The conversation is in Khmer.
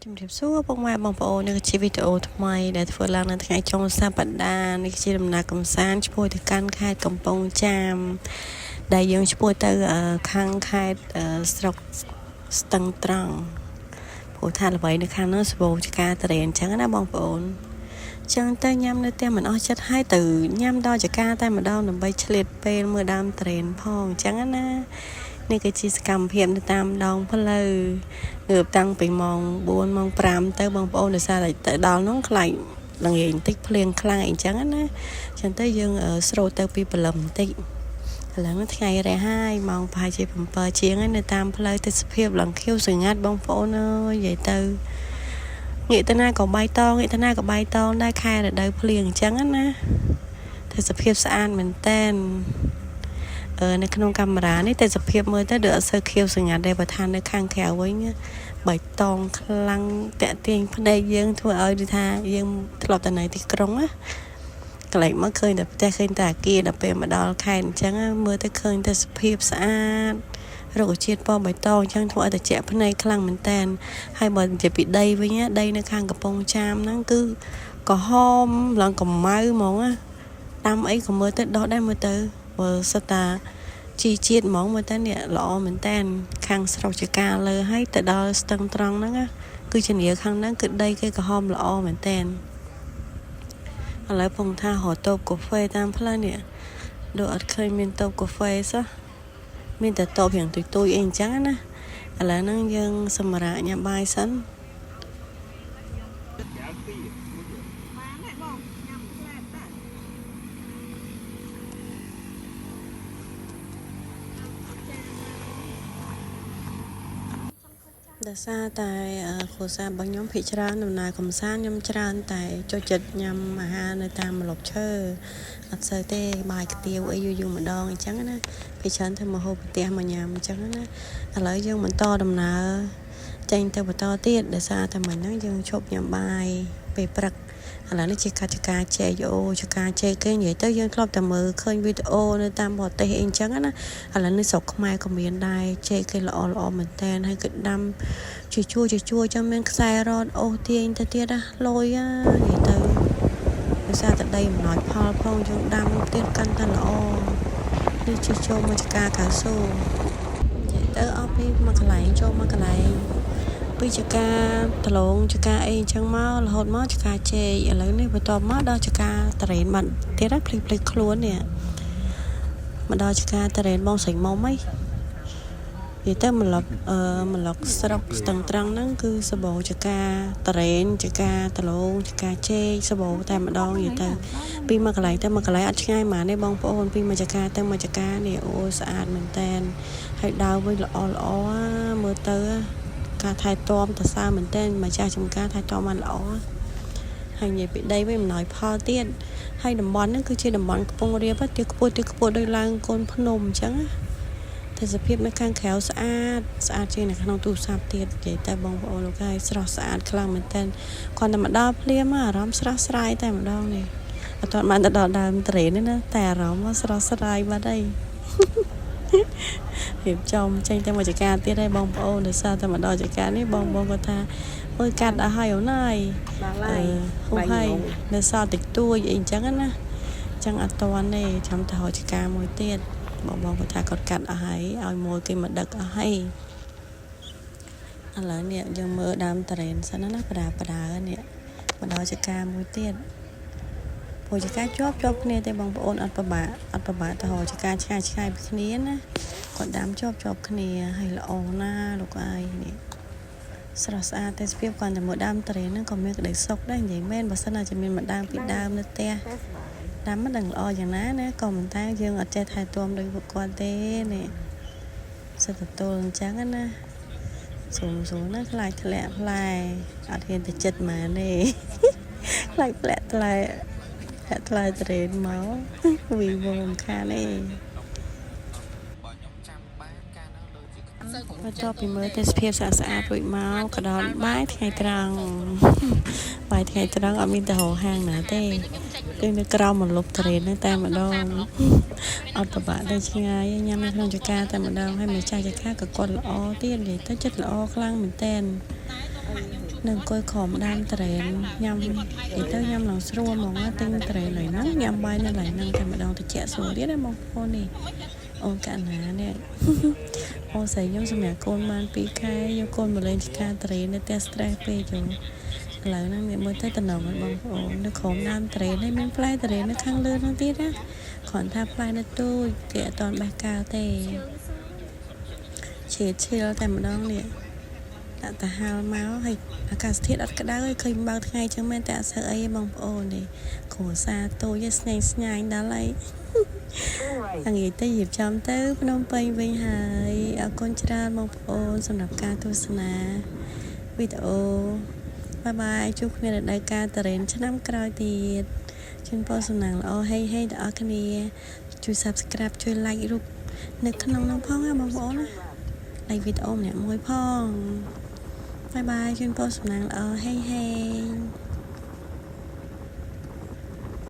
ជំរាបសួរពុកម៉ែបងប្អូននេះជាវីដេអូថ្មីដែលធ្វើឡើងនៅថ្ងៃចុងសប្តាហ៍នេះជាដំណើរកម្សាន្តឆ្ពោះទៅកាន់ខេត្តកំពង់ចាមដែលយើងឆ្ពោះទៅខាងខេត្តស្រុកស្ទឹងត្រង់ព្រោះថាល្បីនៅខាងនោះសបោចការត្រេនអញ្ចឹងណាបងប្អូនចឹងទៅញ៉ាំនៅផ្ទះមិនអស់ចិត្តហើយទៅញ៉ាំដល់ចការតែម្ដងដើម្បីឆ្លៀតពេលមើលដើមត្រេនផងអញ្ចឹងណានេះគឺជាសកម្មភាពនៅតាមដងផ្លូវងើបតាំងពីម៉ោង4ម៉ោង5ទៅបងប្អូនដោយសារតែទៅដល់នោះខ្លាចល្ងាចបន្តិចភ្លៀងខ្លាំងអីចឹងណាចឹងទៅយើងស្រូតទៅពីព្រលឹមបន្តិចឥឡូវថ្ងៃរះហើយម៉ោងប្រហែលជា7ជាងហើយនៅតាមផ្លូវទេសភាពឡើងខៀវស្ងាត់បងប្អូនអើយនិយាយទៅងាកទៅណាក៏បាយតងងាកទៅណាក៏បាយតងដែរខែរដូវភ្លៀងអញ្ចឹងណាទេសភាពស្អាតមែនតែននៅក្នុងកាមេរ៉ានេះទេសភាពមើលទៅដូចអត់សូវខៀវស្ងាត់ដែរបើថានៅខាងក្រៅវិញបៃតងខ្លាំងតាក់ទាញភ្នែកយើងធ្វើឲ្យដូចថាយើងធ្លាប់តែនៅទីក្រុងណាកន្លែងមកឃើញតែផ្ទះឃើញតែអគារដល់ពេលមកដល់ខេត្តអញ្ចឹងមើលទៅឃើញទេសភាពស្អាតរុក្ខជាតិពណ៌បៃតងអញ្ចឹងធ្វើឲ្យតែជាក់ភ្នែកខ្លាំងមែនតែនហើយបើនិយាយពីដីវិញដីនៅខាងកំពង់ចាមហ្នឹងគឺក្រហមឡើងកម្មៅហ្មងណាដាំអីក៏មើលទៅដោះដែរមើលទៅបើសិតតាជីជាតិហ្មងមើលទៅនេះល្អមែនតែនខាងស្រុកជាការលើហើយទៅដល់ស្ទឹងត្រង់ហ្នឹងគឺជានីខាងហ្នឹងគឺដីគេក្រហមល្អមែនតែនឥឡូវពងថារកតូបកាហ្វេតាមផ្លូវនេះដូចអត់ឃើញមានតូបកាហ្វេសោះមានតែតូបយ៉ាងទុយអីអញ្ចឹងណាឥឡូវហ្នឹងយើងសម្រាប់ញ៉ាំបាយសិនដោយសារតែគ្រួសាររបស់ខ្ញុំភិកច្រើនដំណើរកំសាន្តខ្ញុំច្រើនតែចូលចិត្តញ៉ាំអាហារនៅតាមម្លប់ឈើអត់សូវទេបាយខ្ទាវអីយូរម្ដងអញ្ចឹងណាភិកច្រើនទៅមកហូបផ្ទះមកញ៉ាំអញ្ចឹងណាឥឡូវយើងបន្តដំណើរចេញទៅបន្តទៀតដោយសារតែមិញហ្នឹងយើងឈប់ញ៉ាំបាយពេលព្រឹកឥឡូវនេះជាកតិកាជែកអូចការជែកគេនិយាយទៅយើងធ្លាប់តែមើលឃើញវីដេអូនៅតាមបរទេសអីអញ្ចឹងណាឥឡូវនេះស្រុកខ្មែរក៏មានដែរជែកគេល្អមែនតែនហើយគឺដាំជាជួរចឹងមានខ្សែរ៉តអូសទាញទៅទៀតណាលយនិយាយទៅដោយសារតែដីអំណោយផលផងយើងដាំទៀតកាន់តែល្អនេះជាចូលមកចការកៅស៊ូនិយាយទៅអស់ពីមួយកន្លែងចូលមួយកន្លែងពីចការដលងចការអីអញ្ចឹងមករហូតមកចការជែកឥឡូវនេះបន្តមកដល់ចការតរេនបាត់ទៀតហើយភ្លេចខ្លួននេះមកដល់ចការតរេនបងស្រីមុំហីនិយាយទៅម្លប់ស្រុកស្ទឹងត្រង់ហ្នឹងគឺសបោចការតរេនចការដលងចការជែកសបោតែម្ដងនិយាយទៅពីមួយកន្លែងទៅមួយកន្លែងអត់ឆ្ងាយហ្មងទេបងប្អូនពីមួយចការទៅមួយចការនេះអូស្អាតមែនតែនហើយដើរវិញល្អមើលទៅការថែទាំតសើមែនតើម្ចាស់ចំការថែទាំបានល្អហើយនិយាយពីដីវិញអំណោយផលទៀតហើយតំបន់ហ្នឹងគឺជាតំបន់កំពង់រាបទីខ្ពស់ដូចឡើងកូនភ្នំអញ្ចឹងទេសភាពនៅខាងក្រៅស្អាតជាងនៅក្នុងទូរស័ព្ទទៀតនិយាយតែបងប្អូនលោកហើយស្រស់ស្អាតខ្លាំងមែនតើគាត់តែមកដល់ភ្លាមអារម្មណ៍ស្រស់ស្រាយតែម្ដងនេះអត់ទាន់បានទៅដល់ដើមត្រេនទេណាតែអារម្មណ៍ស្រស់ស្រាយបាត់ហើយរៀបចំចេញទៅមកចការទៀតហើយបងប្អូនដោយសារតែមកដល់ចការនេះបងគាត់ថាមើលកាត់ឲ្យអូនហើយហូបហើយនៅសល់តិចតួចអីអញ្ចឹងណាអញ្ចឹងអត់ទាន់ទេចាំទៅរកចការមួយទៀតបងគាត់ថាគាត់កាត់ឲ្យមួយគេមកដឹកឲ្យឥឡូវនេះយើងមើលដើមត្រេនសិនណាបដានេះមកដល់ចការមួយទៀតព្រោះចការជាប់គ្នាទេបងប្អូនអត់ប្របាក់ទៅរកចការឆ្ងាយពីគ្នាណាគាត់ដាំជាប់គ្នាហើយល្អណាលោកអាយនេះស្រស់ស្អាតទេសភាពគាត់តែមើលដើមត្រេនហ្នឹងក៏មានក្តីសុខដែរនិយាយមែនបើសិនណាជាមានម្ដងពីដើមនៅផ្ទះដាំមិនដឹងល្អយ៉ាងណាណាក៏មិនតែយើងអត់ចេះថែទាំដូចពួកគាត់ទេនេះសិតតលអញ្ចឹងណាសូមណាខ្លាចធ្លាក់ផ្លែអត់ហ៊ានទៅចិត្តម៉ាទេខ្លាចធ្លាក់ថ្លៃត្រេនមកវីវងខាននេះបន្ទាប់ពីមើលទេសភាពស្អាតរួចមកក៏ដល់បាយថ្ងៃត្រង់អត់មានទៅរកហាងណាទេគឺនៅក្រោមម្លប់ត្រេនហ្នឹងតែម្ដងអត់ប្របាក់ទៅឆ្ងាយញ៉ាំនៅក្នុងចការតែម្ដងហើយម្ចាស់ចការក៏គាត់ល្អទៀតនិយាយទៅចិត្តល្អខ្លាំងមែនតើ នឹងគួយខំដានត្រេនញ៉ាំនិយាយទៅញ៉ាំឡើងស្រួលហ្មងទិញត្រេនឡើយហ្នឹងញ៉ាំបាយនៅឡើយហ្នឹងតែម្ដងតិចស្រួលទៀតណាបងប្អូននេះអូនកាណានេះអូនស្រីខ្ញុំសម្រាប់កូនបាន2ខែយកកូនមកលេងឆ្កាត្រេននៅផ្ទះ stress ពេកចឹងឥឡូវហ្នឹងនិយាយមើលទៅតំណងហ្នឹងបងប្អូននៅក្រុមដើមត្រេននេះមានផ្លែត្រេននៅខាងលើហ្នឹងទៀតណាគ្រាន់ថាផ្លែនៅទូចគេអត់តបេះកាលទេឈៀលតែម្ដងនេះដាក់តាហាលមកហើយអាកាសធាតុអត់ក្តៅហើយឃើញបើថ្ងៃចឹងមែនតែអត់សើអីបងប្អូននេះគ្រួសារតូចស្ញែងស្ញាញដល់ហើយថ្ងៃទៅរៀបចំទៅភ្នំពេញវិញហើយអរគុណច្រើនបងប្អូនសម្រាប់ការទស្សនាវីដេអូបាយបាយជួបគ្នានៅរដូវកាលតរេនឆ្នាំក្រោយទៀតជូនពរសំណាងល្អហេហេដល់អរគ្នាជួយ Subscribe ជួយ Like រូបនៅក្នុងនោះផងណាបងប្អូនណា like វីដេអូម្នាក់មួយផងបាយបាយជូនពរសំណាងល្អហេហេ